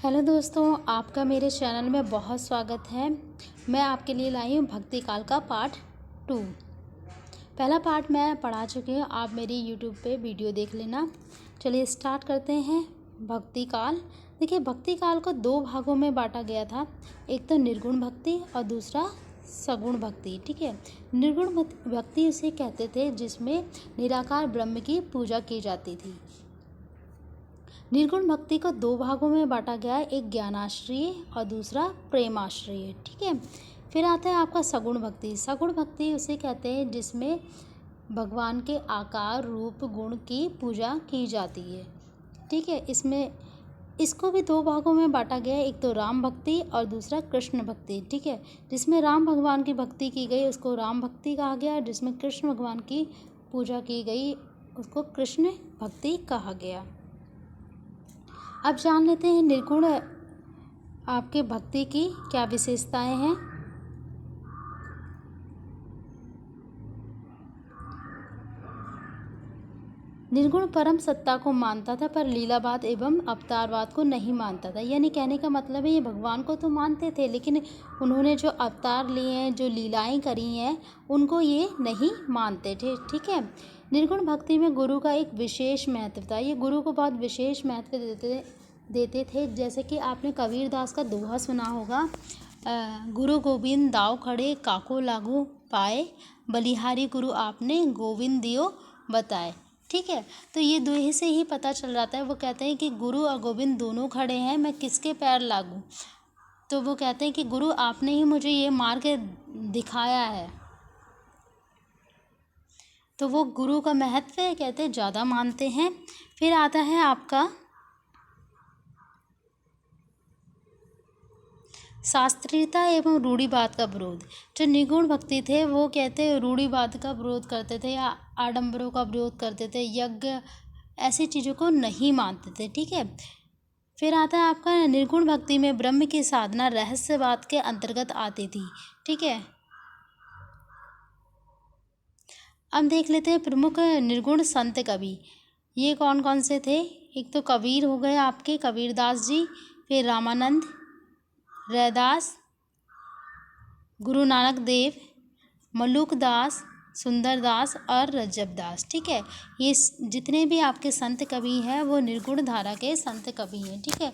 Hello दोस्तों, आपका मेरे चैनल में बहुत स्वागत है। मैं आपके लिए लाई हूँ भक्ति काल का पार्ट 2। पहला पार्ट मैं पढ़ा चुकी हूँ, आप मेरी यूट्यूब पे वीडियो देख लेना। चलिए स्टार्ट करते हैं भक्ति काल। देखिए, भक्ति काल को 2 भागों में बांटा गया था। एक तो निर्गुण भक्ति और दूसरा सगुण भक्ति। ठीक है, निर्गुण भक्ति उसे कहते थे जिसमें निराकार ब्रह्म की पूजा की जाती थी। निर्गुण भक्ति को 2 भागों में बांटा गया है, एक ज्ञानाश्रय और दूसरा प्रेमाश्रय। ठीक है, फिर आता है आपका सगुण भक्ति। सगुण भक्ति उसे कहते हैं जिसमें भगवान के आकार, रूप, गुण की पूजा की जाती है। ठीक है, इसको भी 2 भागों में बांटा गया है, एक तो राम भक्ति और दूसरा कृष्ण भक्ति। ठीक है, जिसमें राम भगवान की भक्ति की गई उसको राम भक्ति कहा गया, जिसमें कृष्ण भगवान की पूजा की गई उसको कृष्ण भक्ति कहा गया। अब जान लेते हैं निर्गुण आपके भक्ति की क्या विशेषताएं हैं। निर्गुण परम सत्ता को मानता था पर लीलावाद एवं अवतारवाद को नहीं मानता था। यानी कहने का मतलब है ये भगवान को तो मानते थे लेकिन उन्होंने जो अवतार लिए हैं, जो लीलाएं करी हैं, उनको ये नहीं मानते थे। ठीक है, निर्गुण भक्ति में गुरु का एक विशेष महत्व था। ये गुरु को बहुत विशेष महत्व देते थे। जैसे कि आपने कबीरदास का दोहा सुना होगा, गुरु गोविंद दाव खड़े काको लागू पाए, बलिहारी गुरु आपने गोविंद दियो बताए। ठीक है, तो ये दोहे से ही पता चल जाता है। वो कहते हैं कि गुरु और गोविंद दोनों खड़े हैं, मैं किसके पैर लागूं। तो वो कहते हैं कि गुरु आपने ही मुझे ये मार्ग दिखाया है। तो वो गुरु का महत्व कहते हैं ज़्यादा मानते हैं। फिर आता है आपका शास्त्रीयता एवं रूढ़िवाद का विरोध। जो निर्गुण भक्ति थे वो कहते रूढ़िवाद का विरोध करते थे या आडंबरों का विरोध करते थे, यज्ञ ऐसी चीज़ों को नहीं मानते थे। ठीक है, फिर आता है आपका निर्गुण भक्ति में ब्रह्म की साधना रहस्यवाद के अंतर्गत आती थी। ठीक है, अब देख लेते हैं प्रमुख निर्गुण संत कवि। ये कौन कौन से थे। एक तो कबीर हो गए आपके कबीरदास जी, फिर रामानंद, रैदास, गुरु नानक देव, मलुकदास, सुंदरदास और रज्जबदास। ठीक है, ये जितने भी आपके संत कवि हैं वो निर्गुण धारा के संत कवि हैं। ठीक है,